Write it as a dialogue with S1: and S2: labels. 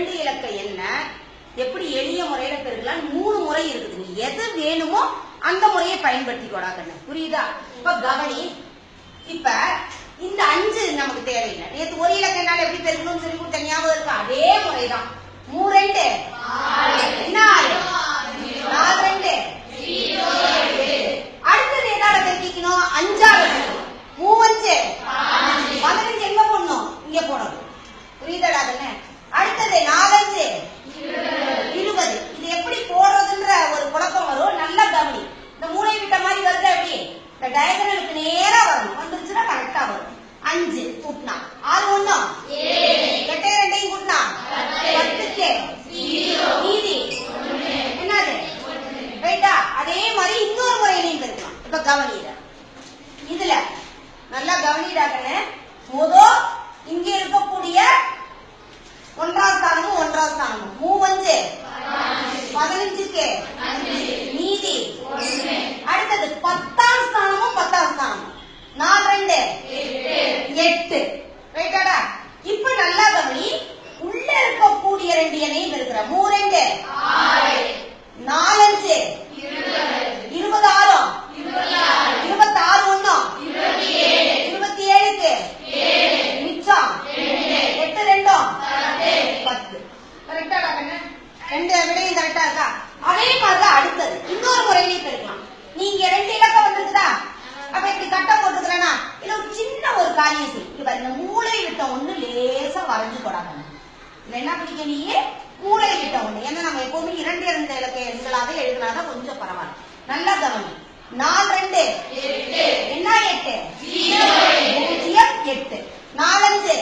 S1: 2 இலக்க எண்ண எப்படி எளிய முறையில பெருக்கலாம் 3 முறை இருக்குது. நீ எது வேணுமோ அந்த முறையை பயன்படுத்திக்கோடா கண்ணு. புரியுதா? இப்ப கவனி. இப்ப இந்த 5 நமக்கு தேவையில்லை. நேற்று ஒரு இலக்க எண்ணால எப்படி பெருக்கணும்னு சொல்லி கொடுத்த ஞாபகம் இருக்கா? அதே முறைதான். 3 2 என்ன 4 2 அடுத்தது எதால பெருக்கிக்கணும்? 5ஆல. 3 5 15 எங்க போடணும்? இங்க போடணும். புரியுதாடா கண்ணு? அடுத்தது 4 5 20. இது எப்படி போடுறதுன்ற ஒரு குழப்பம் வரும். நல்லா கவனி. இந்த மூளை விட்ட மாதிரி வருது. எப்படி இந்த டயகனலுக்கு நேரா வரணும். வந்துருச்சுன்னா கரெக்டா வரும். 5 கூட்டினா 6 1 8 2 கூட்டினா 10க்கு மீதி என்னது? ரைட்டா? அதே மாதிரி இன்னொரு முறையிலையும் பெருக்கலாம். இப்ப கவனிட இதுல நல்லா கவனிடாங்கன்னு முதல் இங்க இருக்கக்கூடிய 1ஆம் ஸ்தானமும் 1ஆம் ஸ்தானமும் 3 5 15க்கு மீதி. அடுத்தது 10ஆம் ஸ்தானமும் 10ஆம் ஸ்தானமும் 4 2 8. ரைட்டாடா? இப்ப நல்லா கவனி. உள்ள இருக்கக்கூடிய 2 எண்ணையும் இருக்கிற 3 2 4 5 26 26 1 27க்கு மிச்சம் 8 2 10. கரெக்டாடா கண்ணு? 2 விடையும் கரெக்டா இருக்கா? அதே மாதிரிதான் அடுத்தது இன்னொரு முறையிலையும் பெருக்கலாம். நீங்க 2 இலக்கம் வந்துருக்குதா? அப்ப இப்படி கட்ட போட்டுக்கிறேன்னா இது ஒரு சின்ன ஒரு காரியம் செய்யும். இப்ப இந்த மூளை விட்ட ஒண்ணு லேசா வரைஞ்சு போடாங்க. இதுல என்ன பண்ணிக்க நீ? மூளை விட்ட ஒண்ணு. ஏன்னா நம்ம எப்பவுமே 2 2 இலக்க எண்களாக எழுதினாதான் கொஞ்சம் பரவாயில்ல. நல்லா கவனி. 4 2 என்ன 8 0 8 4 5